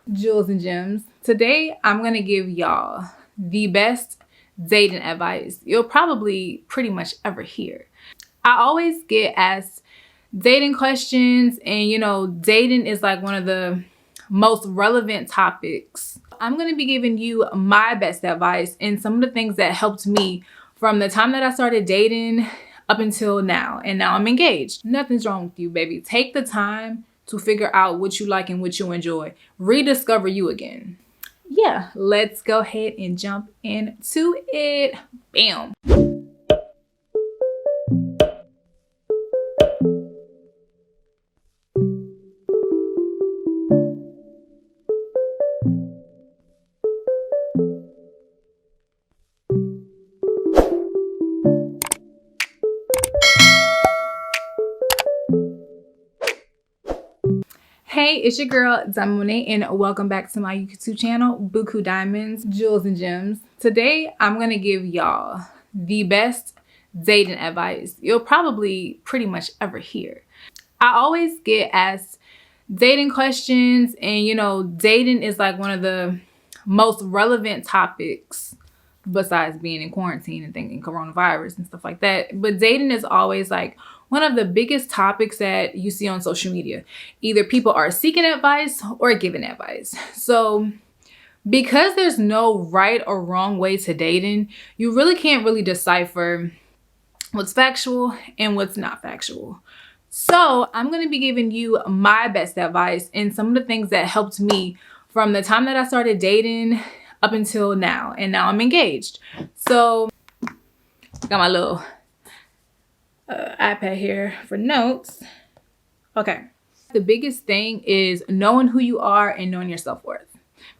Jewels and gems. Today, I'm going to give y'all the best dating advice you'll probably pretty much ever hear. I always get asked dating questions, and dating is like one of the most relevant topics. I'm going to be giving you my best advice and some of the things that helped me from the time that I started dating up until now. And now I'm engaged. Nothing's wrong with you, baby. Take the time to figure out what you like and what you enjoy. Rediscover you again. Yeah, let's go ahead and jump into it. Bam. Hey, it's your girl, Monet, and welcome back to my YouTube channel, Buku Diamonds, Jewels and Gems. Today, I'm going to give y'all the best dating advice you'll probably pretty much ever hear. I always get asked dating questions, and dating is like one of the most relevant topics besides being in quarantine and thinking coronavirus and stuff like that. But dating is always like one of the biggest topics that you see on social media. Either people are seeking advice or giving advice. So because there's no right or wrong way to dating, you really can't really decipher what's factual and what's not factual. So I'm going to be giving you my best advice and some of the things that helped me from the time that I started dating up until now. And now I'm engaged. So got my little iPad here for notes. Okay. The biggest thing is knowing who you are and knowing your self-worth.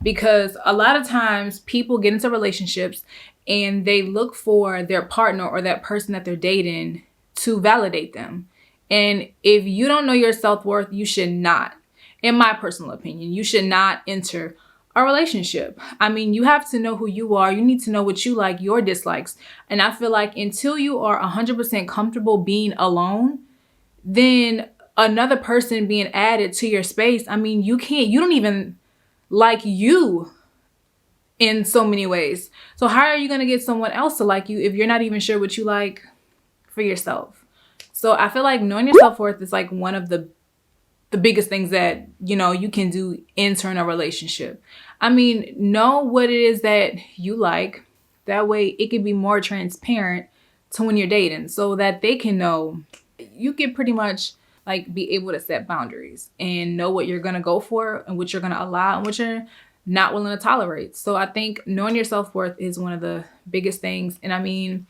Because a lot of times people get into relationships and they look for their partner or that person that they're dating to validate them. And if you don't know your self-worth, you should not, in my personal opinion, you should not enter a relationship. I mean, you have to know who you are. You need to know what you like, your dislikes. And I feel like until you are 100% comfortable being alone, then another person being added to your space, I mean, you don't even like you in so many ways. So how are you going to get someone else to like you if you're not even sure what you like for yourself? So I feel like knowing your self-worth is like one of the biggest things that, you can do in a relationship. I mean, know what it is that you like. That way it can be more transparent to when you're dating so that they can know. You can pretty much like be able to set boundaries and know what you're going to go for and what you're going to allow and what you're not willing to tolerate. So I think knowing your self-worth is one of the biggest things. And I mean,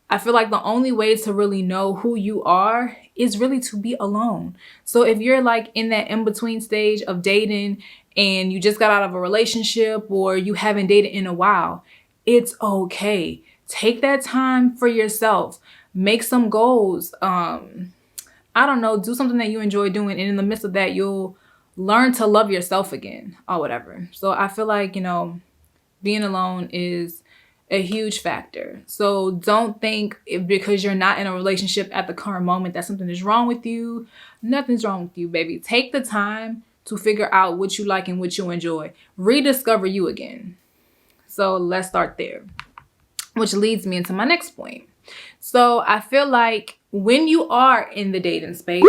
I feel like the only way to really know who you are is really to be alone. So if you're like in that in-between stage of dating and you just got out of a relationship or you haven't dated in a while, it's okay. Take that time for yourself. Make some goals. I don't know, do something that you enjoy doing. And in the midst of that, you'll learn to love yourself again or whatever. So I feel like, being alone is a huge factor. So don't think because you're not in a relationship at the current moment that something is wrong with you. Nothing's wrong with you, baby. Take the time to figure out what you like and what you enjoy. Rediscover you again. So let's start there, which leads me into my next point. So I feel like when you are in the dating space,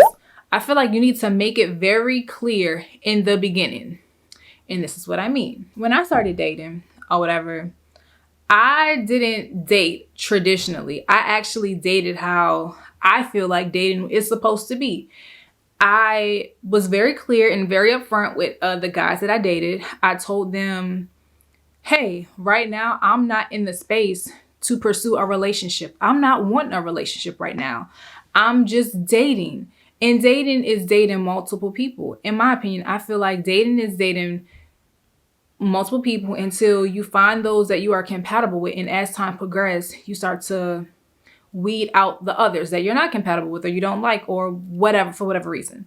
I feel like you need to make it very clear in the beginning. And this is what I mean. When I started dating or whatever, I didn't date traditionally. I actually dated how I feel like dating is supposed to be. I was very clear and very upfront with the guys that I dated. I told them, hey, right now I'm not in the space to pursue a relationship. I'm not wanting a relationship right now. I'm just dating. And dating is dating multiple people. In my opinion, I feel like dating is dating multiple people until you find those that you are compatible with. And as time progresses, you start to weed out the others that you're not compatible with or you don't like or whatever, for whatever reason.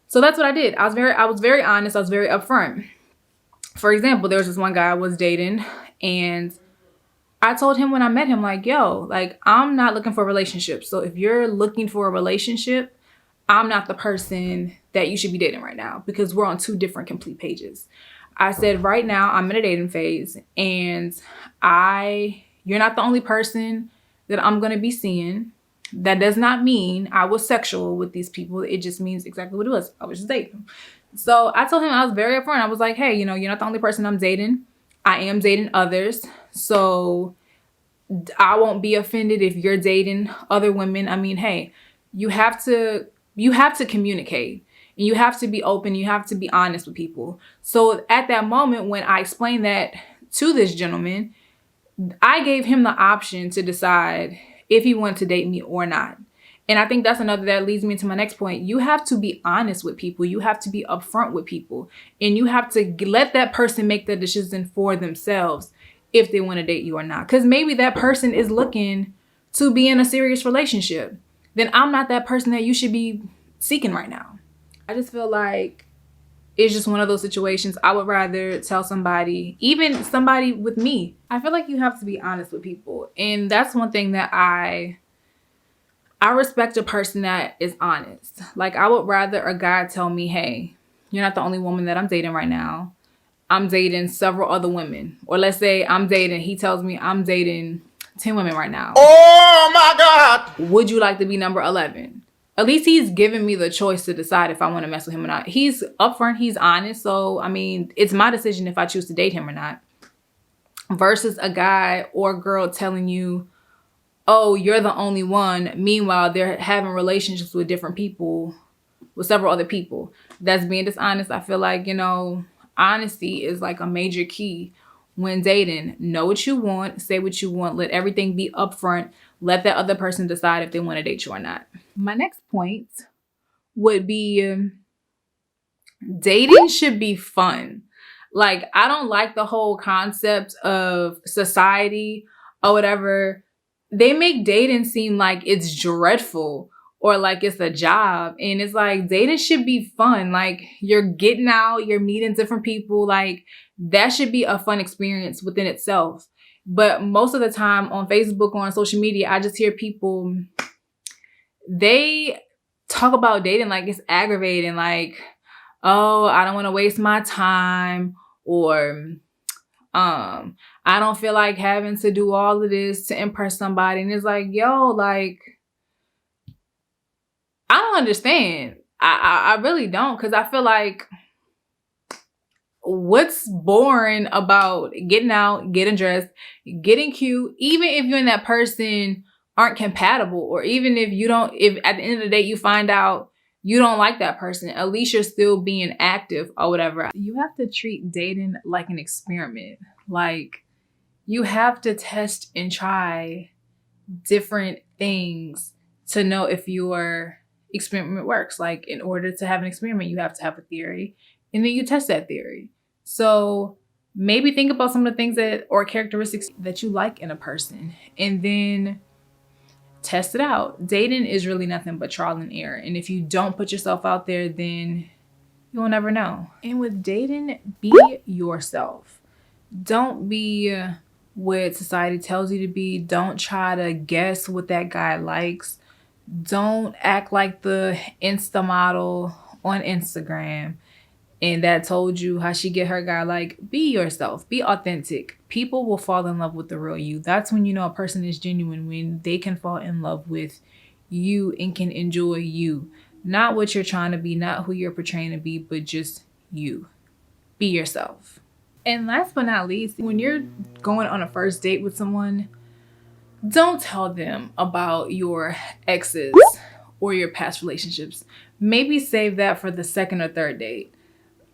So that's what I did. I was very honest. I was very upfront. For example, there was this one guy I was dating and I told him when I met him, like, yo, like, I'm not looking for a relationship. So if you're looking for a relationship, I'm not the person that you should be dating right now because we're on two different complete pages. I said, right now I'm in a dating phase, and you're not the only person that I'm going to be seeing. That does not mean I was sexual with these people. It just means exactly what it was. I was just dating them. So I told him, I was very upfront. I was like, hey, you're not the only person I'm dating. I am dating others. So I won't be offended if you're dating other women. I mean, hey, you have to communicate, and you have to be open. You have to be honest with people. So at that moment, when I explained that to this gentleman, I gave him the option to decide if he wanted to date me or not. And I think that leads me to my next point. You have to be honest with people. You have to be upfront with people, and you have to let that person make the decision for themselves if they want to date you or not. Because maybe that person is looking to be in a serious relationship. Then I'm not that person that you should be seeking right now. I just feel like it's just one of those situations. I would rather tell somebody, even somebody with me. I feel like you have to be honest with people. And that's one thing that I respect a person that is honest. Like, I would rather a guy tell me, hey, you're not the only woman that I'm dating right now. I'm dating several other women. Or let's say he tells me I'm dating 10 women right now. Oh my God. Would you like to be number 11? At least he's giving me the choice to decide if I want to mess with him or not. He's upfront, he's honest. So, I mean, it's my decision if I choose to date him or not. Versus a guy or girl telling you, oh, you're the only one. Meanwhile, they're having relationships with different people, with several other people. That's being dishonest. I feel like, honesty is like a major key when dating. Know what you want, say what you want, let everything be upfront. Let that other person decide if they want to date you or not. My next point would be dating should be fun. Like, I don't like the whole concept of society or whatever. They make dating seem like it's dreadful or like it's a job. And it's like, dating should be fun. Like, you're getting out, you're meeting different people. Like, that should be a fun experience within itself. But most of the time on Facebook or on social media, I just hear people, they talk about dating like it's aggravating. Like, oh, I don't want to waste my time. Or, I don't feel like having to do all of this to impress somebody. And it's like, yo, like, I don't understand. I really don't. Because I feel like, what's boring about getting out, getting dressed, getting cute, even if you and that person aren't compatible, or even if at the end of the day you find out you don't like that person, at least you're still being active or whatever. You have to treat dating like an experiment. Like, you have to test and try different things to know if your experiment works. Like, in order to have an experiment, you have to have a theory, and then you test that theory. So maybe think about some of the things or characteristics that you like in a person, and then test it out. Dating is really nothing but trial and error. And if you don't put yourself out there, then you'll never know. And with dating, be yourself. Don't be what society tells you to be. Don't try to guess what that guy likes. Don't act like the Insta model on Instagram and that told you how she get her guy. Like, be yourself, be authentic. People will fall in love with the real you. That's when you know a person is genuine, when they can fall in love with you and can enjoy you. Not what you're trying to be, not who you're portraying to be, but just you. Be yourself. And last but not least, when you're going on a first date with someone, don't tell them about your exes or your past relationships. Maybe save that for the second or third date.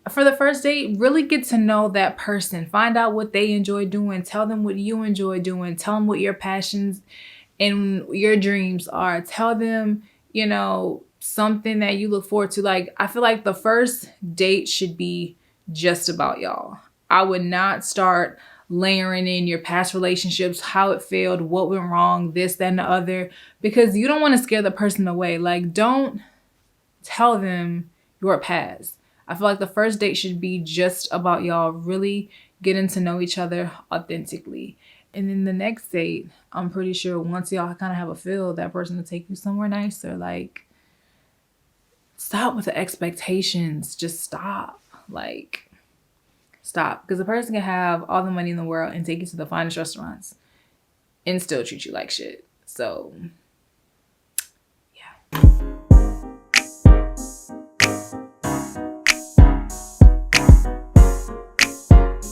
For the first date, really get to know that person. Find out what they enjoy doing. Tell them what you enjoy doing. Tell them what your passions and your dreams are. Tell them, something that you look forward to. Like, I feel like the first date should be just about y'all. I would not start layering in your past relationships, how it failed, what went wrong, this, that, and the other, because you don't want to scare the person away. Like, don't tell them your past. I feel like the first date should be just about y'all really getting to know each other authentically. And then the next date, I'm pretty sure once y'all kind of have a feel, that person will take you somewhere nicer. Like, stop with the expectations. Just stop. Like, Stop. Because a person can have all the money in the world and take you to the finest restaurants and still treat you like shit. So